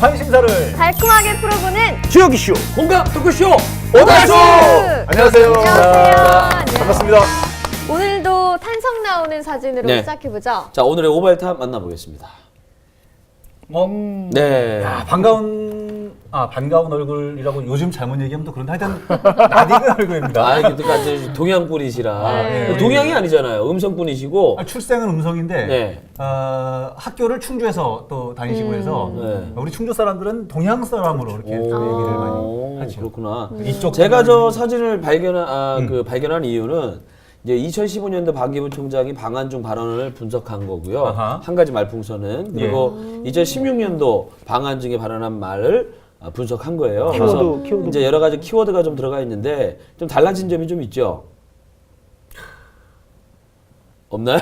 관심사를 달콤하게 풀어보는 지역이 쇼 공감 토크쇼 오달수! 안녕하세요. 안녕하세요. 반갑습니다. 오늘도 탄성 나오는 사진으로 네. 시작해보죠. 자, 오늘의 오발탑 만나보겠습니다. 네. 야, 반가운 얼굴이라고 요즘 잘못 얘기하면 또 그런데 하여튼 낯익은 얼굴입니다. 아, 그러니까 동양 분이시라. 네. 동양이 아니잖아요. 음성 분이시고. 출생은 음성인데 네. 학교를 충주에서 또 다니시고 해서 네. 우리 충주 사람들은 동양 사람으로 이렇게 또 얘기를 많이 하죠. 그렇구나. 이쪽 제가 저 사진을 발견한 이유는 이제 2015년도 반기문 총장이 방한 중 발언을 분석한 거고요. 아하. 한 가지 말풍선은. 그리고 2016년도 방한 중에 발언한 말을 분석한 거예요. 그래서 키워드. 이제 여러 가지 키워드가 좀 들어가 있는데 좀 달라진 점이 좀 있죠. 없나요?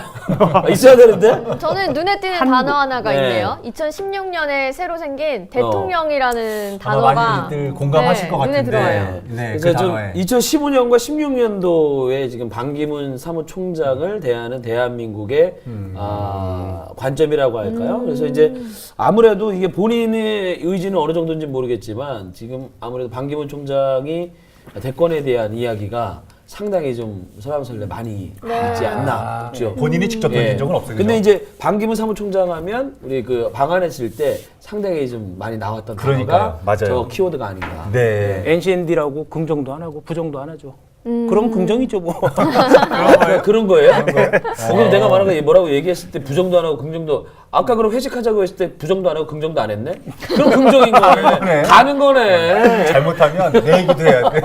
있어야 되는데? 저는 눈에 띄는 단어 하나가 네. 있네요. 2016년에 새로 생긴 대통령이라는 아마 단어가 많이들 공감하실 것 눈에 같은데. 들어와요. 네, 그래서 그 좀 단어에. 2015년과 16년도에 지금 반기문 사무총장을 대하는 대한민국의 관점이라고 할까요? 그래서 이제 아무래도 이게 본인의 의지는 어느 정도인지 모르겠지만 지금 아무래도 반기문 총장이 대권에 대한 이야기가 상당히 좀 설왕설래 많이 있지 않나. 그렇죠? 본인이 직접 던진 예. 적은 없어요. 근데 그죠? 이제 반기문 사무총장 하면 우리 그 방한했을 때 상당히 좀 많이 나왔던 그러니까요. 단어가 맞아요. 저 키워드가 아닌가. 네. NCND라고 긍정도 안 하고 부정도 안 하죠. 그럼 긍정이죠 뭐. 그런 거예요? 그럼 내가 말한 거 뭐라고 얘기했을 때 부정도 안 하고 긍정도 아까 그럼 회식하자고 했을 때 부정도 안 하고 긍정도 안 했네? 그럼 긍정인 거네. 그러네. 가는 거네. 잘못하면 내 얘기도 해야 돼.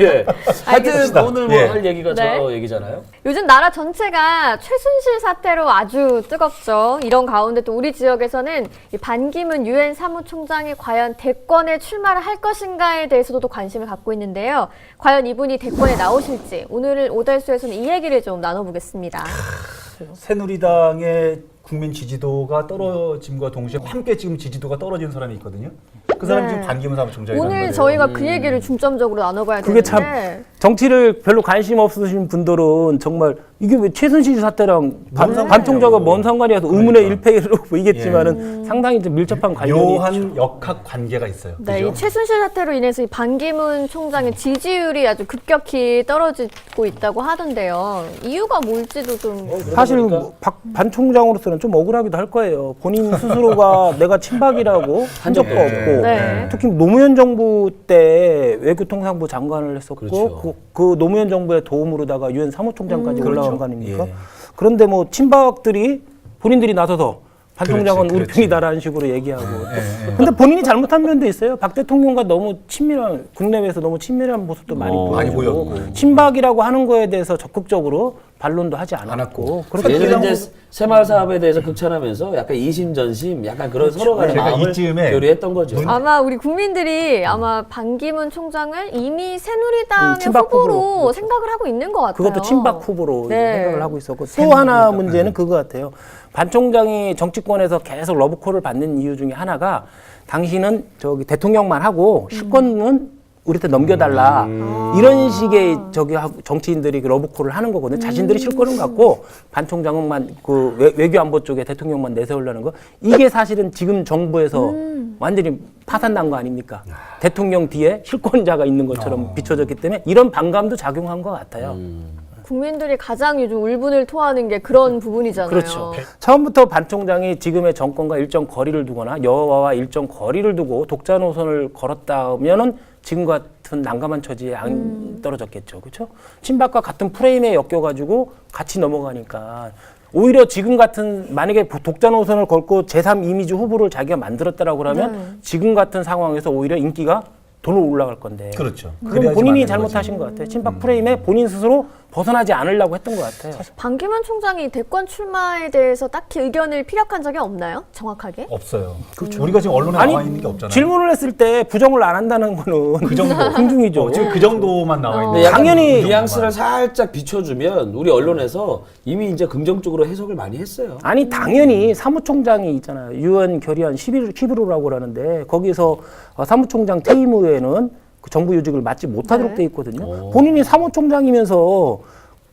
예. 하여튼 알겠습니다. 오늘 뭐 예. 할 얘기가 네. 저 얘기잖아요. 요즘 나라 전체가 최순실 사태로 아주 뜨겁죠. 이런 가운데 또 우리 지역에서는 이 반기문 유엔 사무총장이 과연 대권에 출마를 할 것인가에 대해서도 또 관심을 갖고 있는데요. 과연 이분이 대권에 나오실지 오늘 오달수에서는 이 얘기를 좀 나눠보겠습니다. 새누리당의 국민 지지도가 떨어짐과 동시에 함께 지금 지지도가 떨어진 사람이 있거든요. 그 사람이 네. 지금 반기문 사무총장이라는 오늘 거예요. 저희가 그 얘기를 중점적으로 나눠봐야 그게 되는데 정치를 별로 관심 없으신 분들은 정말 이게 왜 최순실 사태랑 반 총장과 뭔 상관이 해서 의문의 일패로 보이겠지만은 상당히 좀 밀접한 관련이 있죠. 묘한 역학 관계가 있어요. 네, 그죠? 이 최순실 사태로 인해서 이 반기문 총장의 지지율이 아주 급격히 떨어지고 있다고 하던데요. 이유가 뭘지도 좀 사실 반 총장으로서는 좀 억울하기도 할 거예요. 본인 스스로가 내가 친박이라고 한 적도 네. 없고 네. 특히 노무현 정부 때 외교통상부 장관을 했었고 그렇죠. 그 노무현 정부의 도움으로다가 유엔 사무총장까지 올라간 거 아닙니까? 예. 그런데 뭐 친박들이 본인들이 나서서 반 총장은 그렇지, 우리 그렇지. 편이다라는 식으로 얘기하고 근데 본인이 잘못한 면도 있어요. 박 대통령과 너무 친밀한 국내외에서 너무 친밀한 모습도 많이 많이 보였고 보였고. 친박이라고 하는 거에 대해서 적극적으로 반론도 하지 않았고 예전에 이제 새마을 사업에 대해서 극찬하면서 약간 이심전심 약간 그런 서로 간의 제가 마음을 이쯤에 교류했던 거죠. 아마 우리 국민들이 아마 반기문 총장을 이미 새누리당의 친박 후보로 후보로. 생각을 하고 있는 것 같아요. 그것도 친박 후보로 네. 생각을 하고 있었고 또 하나 문제는 그거 같아요. 반 총장이 정치권에서 계속 러브콜을 받는 이유 중에 하나가 당신은 저기 대통령만 하고 실권은 우리한테 넘겨달라 이런 식의 정치인들이 그 러브콜을 하는 거거든요. 자신들이 실권을 갖고 반 총장만 그 외교안보 쪽에 대통령만 내세우려는 거 이게 사실은 지금 정부에서 완전히 파산난 거 아닙니까? 대통령 뒤에 실권자가 있는 것처럼 비춰졌기 때문에 이런 반감도 작용한 것 같아요. 국민들이 가장 요즘 울분을 토하는 게 그런 부분이잖아요. 그렇죠. 처음부터 반 총장이 지금의 정권과 일정 거리를 두거나 여와와 일정 거리를 두고 독자 노선을 걸었다면은 지금 같은 난감한 처지에 안 떨어졌겠죠. 그렇죠? 친박과 같은 프레임에 엮여가지고 같이 넘어가니까 오히려 지금 같은 만약에 독자 노선을 걸고 제3 이미지 후보를 자기가 만들었다라고 그러면 지금 같은 상황에서 오히려 인기가 돌로 올라갈 건데. 그렇죠. 그럼 그래야지 본인이 맞는 잘못하신 것 같아요. 친박 프레임에 본인 스스로 벗어나지 않으려고 했던 것 같아요. 반기문 총장이 대권 출마에 대해서 딱히 의견을 피력한 적이 없나요? 정확하게? 없어요. 우리가 지금 언론에 나와 있는 게 없잖아요. 질문을 했을 때 부정을 안 한다는 거는 그 정도. 긍중이죠. 지금 그 정도만 나와 있는. 근데 약간 당연히 뉘앙스를 살짝 비춰주면 우리 언론에서 이미 이제 긍정적으로 해석을 많이 했어요. 아니 당연히 사무총장이 있잖아요. 유엔 결의안 11호라고 그러는데 거기서 사무총장 퇴임 후에는 그 정부 요직을 맡지 못하도록 네. 돼 있거든요. 본인이 사무총장이면서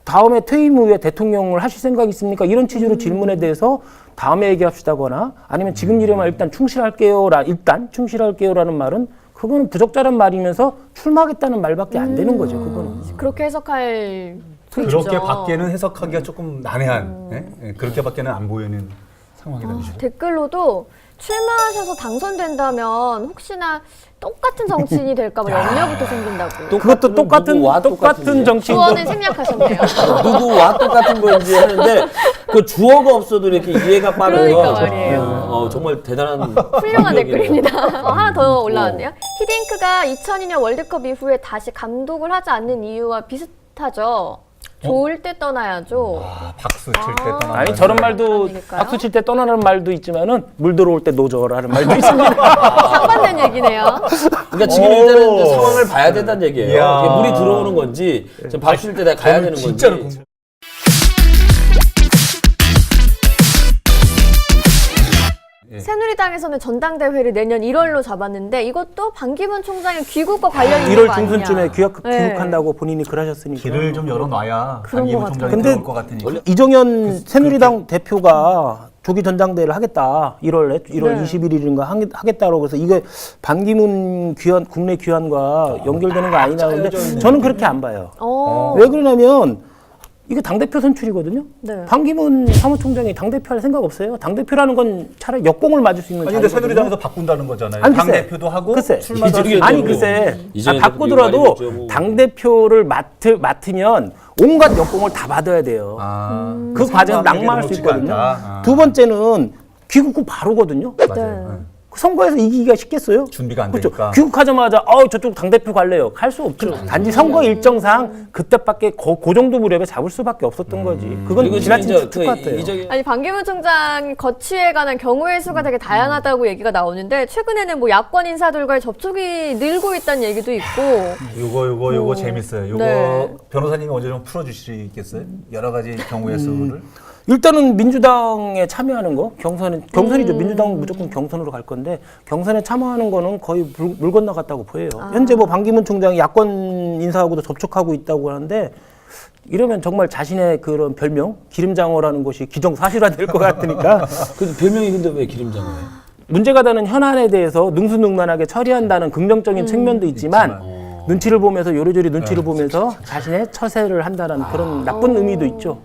다음에 퇴임 후에 대통령을 하실 생각 있습니까? 이런 취지로 질문에 대해서 다음에 얘기합시다거나 아니면 지금 일에만 일단 충실할게요라는 말은 그거는 부적절한 말이면서 출마하겠다는 말밖에 안 되는 거죠. 그거는. 그렇게 해석할 수 그렇게 있죠. 밖에는 해석하기가 조금 난해한 예? 그렇게밖에는 안 보이는 상황이라는 거죠. 댓글로도 출마하셔서 당선된다면 혹시나 똑같은 정치인이 될까봐 염려부터 생긴다고. 그것도 누구와 똑같은 정치인. 주어는 생략하셨네요. 누구와 똑같은 건지 하는데 그 주어가 없어도 이렇게 이해가 빠르고 그러니까 말이에요. 정말 대단한 훌륭한 능력이네요. 댓글입니다. 하나 더 올라왔네요. 히딩크가 2002년 월드컵 이후에 다시 감독을 하지 않는 이유와 비슷하죠. 좋을 때 떠나야죠. 아, 박수 칠 때 떠나는 아니 저런 말도 그런 얘기일까요? 박수 칠 때 떠나는 말도 있지만은 물 들어올 때 노져라는 말도 있습니다. 상반된 얘기네요. 그러니까 지금 일단은 이제 상황을 봐야 된다는 얘기예요. 이야. 이게 물이 들어오는 건지 지금 박수 칠 때 내가 가야 되는 건지. 진짜로 궁금. 새누리당에서는 전당대회를 내년 1월로 잡았는데 이것도 반기문 총장의 귀국과 관련이 있는 1월 거 아니냐. 중순쯤에 네. 귀국한다고 본인이 그러셨으니까. 길을 좀 열어놔야 그런 반기문 것 총장이 근데 들어올 것 같으니까. 이정현 새누리당 대표가 조기 전당대회를 하겠다. 1월 네. 21일인가 하겠다고 그래서 이게 반기문 귀환 국내 귀환과 연결되는 거 아니냐 근데 저는 그렇게 안 봐요. 왜 그러냐면 이게 당대표 선출이거든요. 네. 반기문 사무총장이 당대표 할 생각 없어요. 당대표라는 건 차라리 역공을 맞을 수 있는 아니 근데 자리거든요. 새누리당에서 바꾼다는 거잖아요. 아니, 당 글쎄. 대표도 하고 글쎄. 출마도 할 수 이정현 아니 있고. 글쎄 이전에도 바꾸더라도 미국 많이 줬죠. 당대표를 맡으면 온갖 역공을 다 받아야 돼요. 그 과정을 낙마할 수 있거든요. 두 두 번째는 귀국 후 바로거든요. 맞아요. 그 선거에서 이기기가 쉽겠어요? 준비가 안 그렇죠. 되니까. 귀국하자마자 저쪽 당대표 갈래요. 갈 수 없죠. 단지 선거 일정상 그때밖에 그 정도 무렵에 잡을 수밖에 없었던 거지. 그건 그리고 지나친 지금 추측 같아요. 이정현 아니 반기문 총장 거취에 관한 경우의 수가 되게 다양하다고 얘기가 나오는데 최근에는 뭐 야권 인사들과의 접촉이 늘고 있다는 얘기도 있고 요거 재밌어요. 요거 네. 변호사님이 언제 좀 풀어주시겠어요? 여러 가지 경우의 수를. 일단은 민주당에 참여하는 거 경선이죠. 민주당은 무조건 경선으로 갈 건데 경선에 참여하는 거는 거의 물 건너갔다고 보여요. 현재 뭐 반기문 총장이 야권 인사하고도 접촉하고 있다고 하는데 이러면 정말 자신의 그런 별명 기름장어라는 것이 기정사실화될 것 같으니까 그 별명이 근데 왜 기름장어예요? 문제가 되는 현안에 대해서 능수능란하게 처리한다는 긍정적인 측면도 있지만 눈치를 보면서 요리조리 눈치를 보면서 자신의 처세를 한다는 그런 나쁜 의미도 있죠.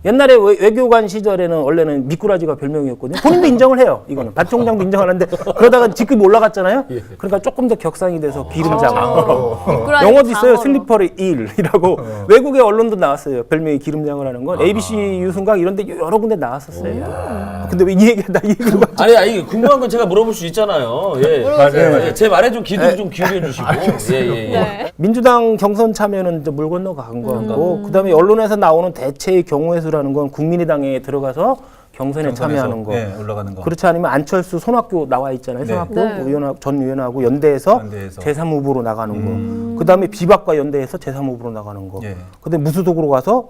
옛날에 외교관 시절에는 원래는 미꾸라지가 별명이었거든요. 본인도 인정을 해요. 이거는 반 총장도 인정하는데 그러다가 직급이 올라갔잖아요. 그러니까 조금 더 격상이 돼서 기름장어. 미꾸라지 영어도 있어요. 장어로. 슬리퍼리 일이라고 외국의 언론도 나왔어요. 별명이 기름장어라는 건 ABC 유승각 이런 데 여러 군데 나왔었어요. 근데 왜 이 얘기가 나 이 얘기를 아니 궁금한 건 제가 물어볼 수 있잖아요. 예. 맞아요. 예, 제 말에 좀 귀도 좀 기울여 주시고. 예. 네. 민주당 경선 참여는 이제 물 건너간 거 같고 그다음에 언론에서 나오는 대체의 경우의 수라는 건 국민의당에 들어가서 경선에 참여하는 거. 네, 올라가는 거. 그렇지 않으면 안철수 손학규 나와 있잖아요. 네. 손학규 네. 전 의원하고 연대해서 연대해서. 제3후보로 나가는 거. 그다음에 비박과 연대해서 제3후보로 나가는 거. 예. 근데 무소속으로 가서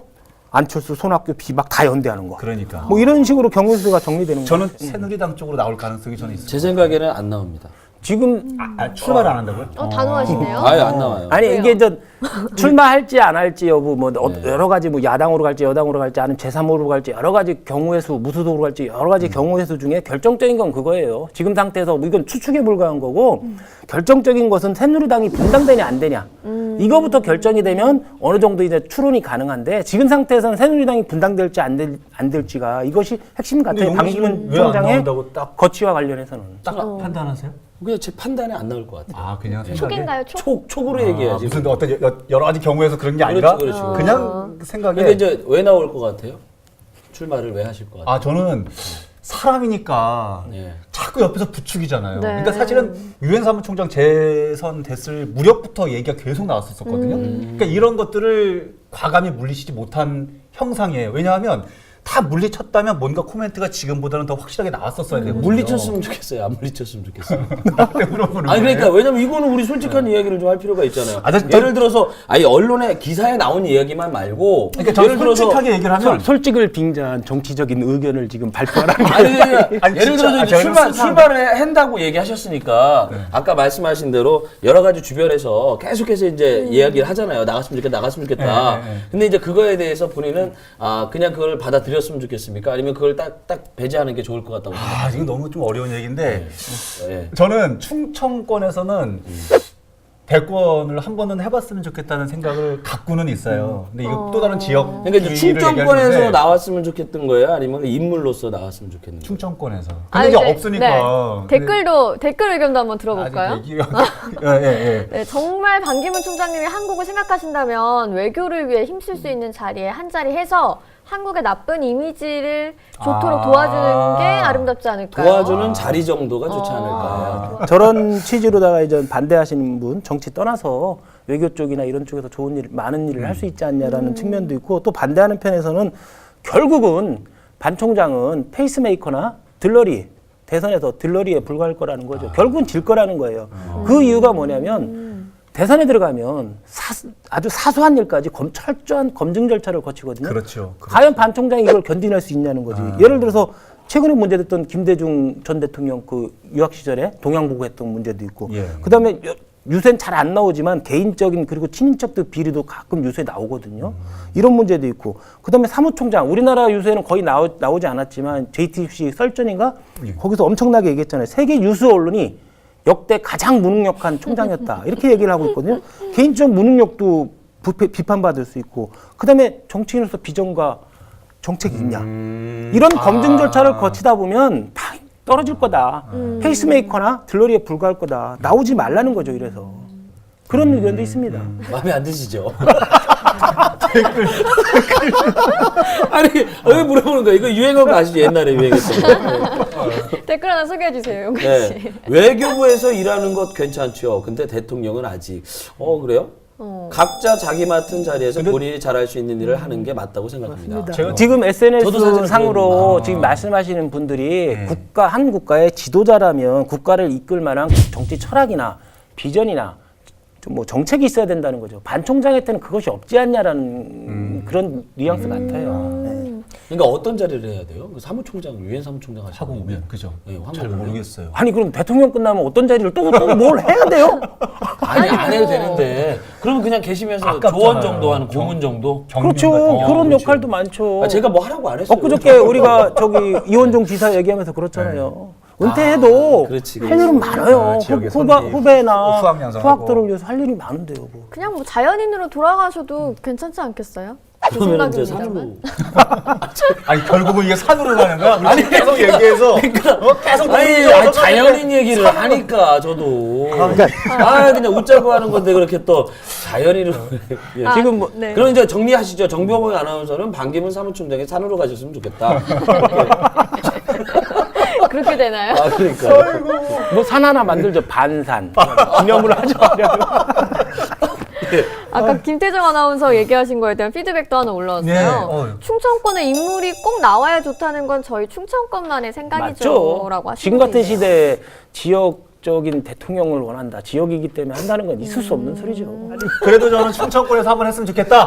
안철수, 손학규, 비박 다 연대하는 거. 그러니까. 뭐 이런 식으로 경우수가 정리되는 거. 저는 새누리당 쪽으로 나올 가능성이 저는 있어요. 제 생각에는 안 나옵니다. 지금 출마를 안 한다고요? 단호하시네요. 아예 안 나와요. 아니 왜요? 이게 출마할지 안 할지 여부 뭐 여러 가지 뭐 야당으로 갈지 여당으로 갈지 아니면 제3호로 갈지 여러 가지 경우의 수 무소속으로 갈지 여러 가지 경우의 수 중에 결정적인 건 그거예요. 지금 상태에서 뭐 이건 추측에 불과한 거고 결정적인 것은 새누리당이 분당되냐 안 되냐 이거부터 결정이 되면 어느 정도 이제 추론이 가능한데 지금 상태에서는 새누리당이 분당될지 안 될지가 이것이 핵심 같아요. 반기문 왜안 총장의 나온다고 딱 거취와 관련해서는. 판단하세요? 그냥 제 판단에 안 나올 것 같아요. 아 그냥 생각에? 촉인가요? 촉? 촉으로 얘기해야지. 무슨 어떤 여러 가지 경우에서 그런 게 아니라 그렇죠. 그냥 생각에. 근데 이제 왜 나올 것 같아요? 출마를 왜 하실 것 같아요? 아 저는 사람이니까 예. 자꾸 옆에서 부추기잖아요. 네. 그러니까 사실은 유엔 사무총장 재선 됐을 무렵부터 얘기가 계속 나왔었거든요. 그러니까 이런 것들을 과감히 물리치지 못한 형상이에요. 왜냐하면 다 물리쳤다면 뭔가 코멘트가 지금보다는 더 확실하게 나왔었어야 되거든요. 물리쳤으면 좋겠어요. 안 물리쳤으면 좋겠어요. 나한테 물어보는 아니 거예요? 그러니까 왜냐면 이거는 우리 솔직한 이야기를 좀 할 필요가 있잖아요. 아, 예를 들어서 아니 언론에 기사에 나온 이야기만 말고 그러니까 저는 솔직하게 얘기를 하면 솔직을 빙자한 정치적인 의견을 지금 발표하라는 게 아니, 아니, 예를 진짜, 들어서 이제 제가 출발을 한다고 얘기하셨으니까 아까 말씀하신 대로 여러 가지 주변에서 계속해서 이제 이야기를 하잖아요. 나갔으면 좋겠다, 나갔으면 좋겠다. 근데 이제 그거에 대해서 본인은 그냥 그걸 받아들였으면 좋겠습니까? 아니면 그걸 딱 배제하는 게 좋을 것 같다고 생각해요. 이거 너무 좀 어려운 얘기인데 네. 저는 충청권에서는 대권을 한 번은 해봤으면 좋겠다는 생각을 갖고는 있어요. 근데 이거 또 다른 지역 그러니까 이제 주의를 충청권에서 얘기하는데 나왔으면 좋겠던 거예요? 아니면 인물로서 나왔으면 좋겠는 거예요? 충청권에서. 근데 아, 이게 이제, 없으니까. 네. 댓글 의견도 한번 들어볼까요? 아직 예. 네, 정말 반기문 총장님이 한국을 생각하신다면 외교를 위해 힘쓸 수 있는 자리에 한 자리 해서 한국의 나쁜 이미지를 좋도록 도와주는 게 아름답지 않을까요? 도와주는 자리 정도가 좋지 않을까요? 저런 취지로다가 이제 반대하시는 분 정치 떠나서 외교 쪽이나 이런 쪽에서 좋은 일, 많은 일을 할 수 있지 않냐라는 측면도 있고 또 반대하는 편에서는 결국은 반 총장은 페이스메이커나 들러리 대선에서 들러리에 불과할 거라는 거죠. 결국은 질 거라는 거예요. 그 이유가 뭐냐면 대선에 들어가면 아주 사소한 일까지 철저한 검증 절차를 거치거든요. 그렇죠. 과연 반 총장이 이걸 견디낼 수 있냐는 거지. 예를 들어서 최근에 문제됐던 김대중 전 대통령 그 유학 시절에 동양 보고했던 문제도 있고, 예. 그다음에 유세는 잘 안 나오지만 개인적인 그리고 친인척들 비리도 가끔 유세에 나오거든요. 이런 문제도 있고, 그다음에 사무총장 우리나라 유세는 거의 나오지 않았지만 JTBC 썰전인가 거기서 엄청나게 얘기했잖아요. 세계 유수 언론이 역대 가장 무능력한 총장이었다. 이렇게 얘기를 하고 있거든요. 개인적 무능력도 비판받을 수 있고, 그 다음에 정치인으로서 비전과 정책이 있냐. 이런 검증 절차를 거치다 보면 다 떨어질 거다. 페이스메이커나 들러리에 불과할 거다. 나오지 말라는 거죠, 이래서. 그런 의견도 있습니다. 마음에 안 드시죠? 아니 왜 물어보는 거예요? 이거 유행어 아시죠? 옛날에 유행했던 거. 댓글 하나 소개해 주세요, 용근 씨. 네. 외교부에서 일하는 것 괜찮죠. 근데 대통령은 아직. 그래요? 각자 자기 맡은 자리에서 본인이 잘할 수 있는 일을 하는 게 맞다고 생각합니다. 지금 저도 SNS 사실 상으로 지금 말씀하시는 분들이 한 국가의 지도자라면 국가를 이끌 만한 정치 철학이나 비전이나 좀 뭐 정책이 있어야 된다는 거죠. 반 총장한테는 그것이 없지 않냐라는 그런 뉘앙스 같아요. 네. 그러니까 어떤 자리를 해야 돼요? 그 사무총장, 유엔 사무총장 하시고 하고 오면 그죠. 네, 잘 모르겠어요. 아니 그럼 대통령 끝나면 어떤 자리를 또 뭘 해야 돼요? 아니 안 해도 되는데 그러면 그냥 계시면서 아깝잖아요. 조언 정도 하는 고문 정도? 그렇죠. 그런 역할도 많죠. 제가 뭐 하라고 안 했어요. 엊그저께 우리가 이원종 지사 얘기하면서 그렇잖아요. 은퇴해도 그렇지, 할 일은 많아요. 지역의 후배나 후학 양성하고. 후학들을 위해서 할 일이 많은데요. 뭐. 그냥 뭐 자연인으로 돌아가셔도 괜찮지 않겠어요? 제 그러면 이제 생각입니다만. 산으로. 아니 결국은 이게 산으로 가는 거야? 우리 계속 얘기해서 계속 아니 자연인 얘기를 하니까 저도 그냥 웃자고 하는 건데 그렇게 또 자연인으로 지금 뭐 네. 그럼 이제 정리하시죠. 정병호 아나운서는 반기문 사무총장이 산으로 가셨으면 좋겠다. 그렇게 되나요? 그러니까. 뭐 산 하나 만들죠. 반산. 기념을 하죠. 아까 김태정 아나운서 얘기하신 거에 대한 피드백도 하나 올라왔어요. 네, 충청권에 인물이 꼭 나와야 좋다는 건 저희 충청권만의 생각이죠. 맞죠. 라고 지금 같은 하시는데 시대에 지역적인 대통령을 원한다. 지역이기 때문에 한다는 건 있을 수 없는 소리죠. 그래도 저는 충청권에서 한번 했으면 좋겠다.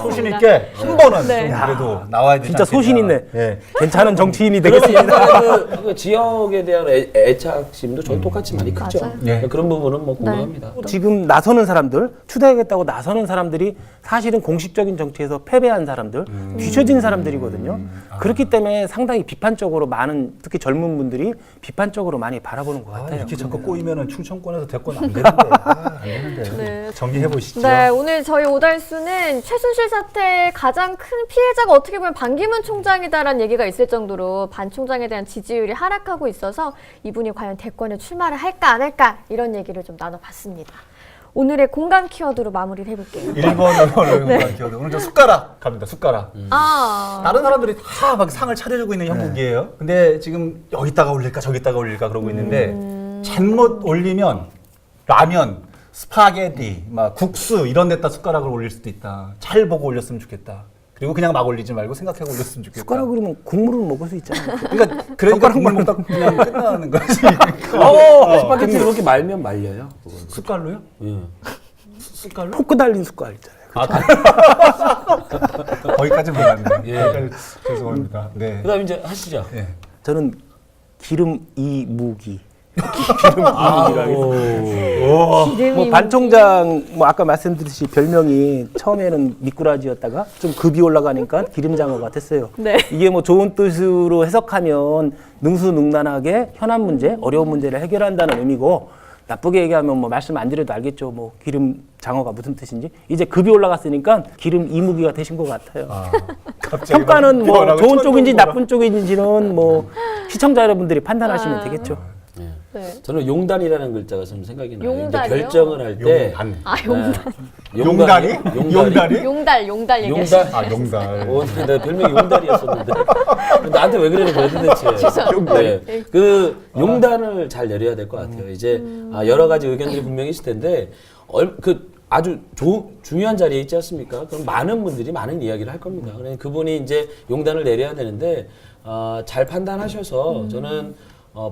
소신 있게 한 번은 네. 좀 그래도 나와야 되지 진짜 소신 있네. 예. 괜찮은 정치인이 그러면 되겠습니다. 옛날에 그 지역에 대한 애착심도 저희 똑같이 많이 크죠. 맞아요. 네. 그런 부분은 뭐 공감합니다. 지금 나서는 사람들, 추대하겠다고 나서는 사람들이 사실은 공식적인 정치에서 패배한 사람들, 뒤처진 사람들이거든요. 그렇기 때문에 상당히 비판적으로 많은, 특히 젊은 분들이 비판적으로 많이 바라보는 것 같아요. 이렇게 자꾸 꼬이면은 충청권에서 대권 안 되는데. 안 되는데. 네. 정리해 보시죠. 네, 오늘 저희 오달수는 최순실 사태의 가장 큰 피해자가 어떻게 보면 반기문 총장이다라는 얘기가 있을 정도로 반 총장에 대한 지지율이 하락하고 있어서 이분이 과연 대권에 출마를 할까 안 할까 이런 얘기를 좀 나눠봤습니다. 오늘의 공감 키워드로 마무리를 해볼게요. 1번 기억도 오늘 저 숟가락 갑니다. 숟가락. 다른 사람들이 다 막 상을 차려주고 있는 형국이에요. 근데 지금 여기다가 올릴까 저기다가 올릴까 그러고 있는데 잘못 올리면 라면, 스파게티, 막 국수 이런 데다 숟가락을 올릴 수도 있다. 잘 보고 올렸으면 좋겠다. 그리고 그냥 막 올리지 말고 생각하고 올렸으면 좋겠다. 숟가락으로는 국물을 먹을 수 있잖아요. 그러니까 국물 먹다 그냥 끝나는 거지. 스파게티 그렇게 말면 말려요. 그거는. 숟갈로요? 예. 숟갈로? 포크 달린 숟갈 있잖아요. 거기까지 몰랐네요. 예. 죄송합니다. 네. 그다음 이제 하시죠. 예. 저는 기름 이무기. 기름 이무기라고 해서. 뭐 반 총장 뭐 아까 말씀드렸듯이 별명이 처음에는 미꾸라지였다가 좀 급이 올라가니까 기름장어가 됐어요. 네. 이게 뭐 좋은 뜻으로 해석하면 능수능란하게 현안 문제, 어려운 문제를 해결한다는 의미고 나쁘게 얘기하면 뭐 말씀 안 드려도 알겠죠. 뭐 기름장어가 무슨 뜻인지. 이제 급이 올라갔으니까 기름 이무기가 되신 것 같아요. 평가는 뭐 좋은 쪽인지 나쁜 쪽인지는 뭐 시청자 여러분들이 판단하시면 되겠죠. 네. 저는 용단이라는 글자가 좀 생각이 나요. 이제 용단이요? 결정을 할 때 용단. 용단. 용다리? 용달 얘기하시는 용달. 아, 용달. 내 별명이 용달이었었는데 나한테 왜 그러는 거야 도대체? 네. 그 용단을 잘 내려야 될 것 같아요. 이제 여러 가지 의견들이 분명히 있을 텐데 그 아주 중요한 자리에 있지 않습니까? 그럼 많은 분들이 많은 이야기를 할 겁니다. 그러니까 그분이 이제 용단을 내려야 되는데 잘 판단하셔서 저는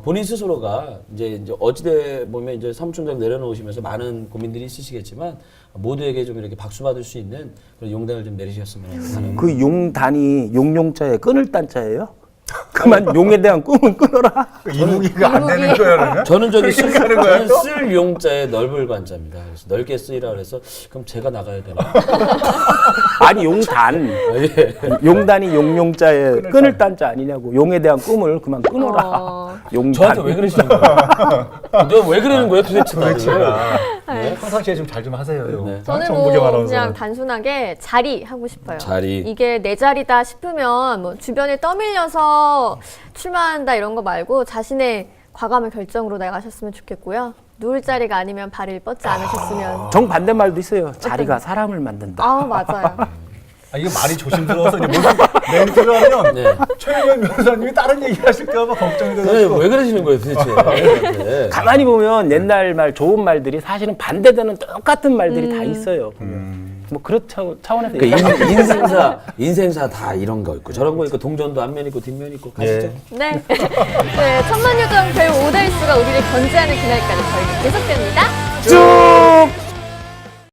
본인 스스로가 이제 어찌돼 보면 이제 사무총장 내려놓으시면서 많은 고민들이 있으시겠지만 모두에게 좀 이렇게 박수 받을 수 있는 그런 용단을 좀 내리셨으면 하는. 그 용단이 용용자에 끊을 딴자예요? 그만 용에 대한 꿈은 끊어라. 이무기가 안 되는 거야, 그러면? 저는 저기 하는 거예요, 또? 쓸 용자에 넓을 관자입니다. 그래서 넓게 쓰이라 그래서 그럼 제가 나가야 되나? 아니 용단. 예. 용단이 용용자에 끊을 딴자 아니냐고. 용에 대한 꿈을 그만 끊어라. 용단. 저한테 왜 그러시는 거예요? 너 왜 그러는 거예요 도대체? 네. 평상시에 좀 잘 좀 하세요. 이거. 네. 저는 정보경 뭐 아나운서는. 그냥 단순하게 자리 하고 싶어요. 자리. 이게 내 자리다 싶으면 뭐 주변에 떠밀려서 출마한다 이런 거 말고 자신의 과감한 결정으로 나가셨으면 좋겠고요. 누울 자리가 아니면 발을 뻗지 않으셨으면. 정반대 말도 있어요. 자리가 사람을 만든다. 아 맞아요. 이거 말이 조심스러워서 이제 무슨 멘트를 하면 네. 최유현 변호사님이 다른 얘기 하실까봐 걱정이 네, 돼서. 왜 그러시는 거예요 도대체? 네. 가만히 보면 옛날 말 좋은 말들이 사실은 반대되는 똑같은 말들이 다 있어요. 보면. 뭐 그런 차원에서 그러니까 인생사 다 이런 거 있고 저런 거 있고 동전도 앞면 있고 뒷면 있고 가시죠. 네. 네. 천만 요정 배우 오다이스가 우리를 견제하는 그날까지 저희는 계속됩니다. 쭉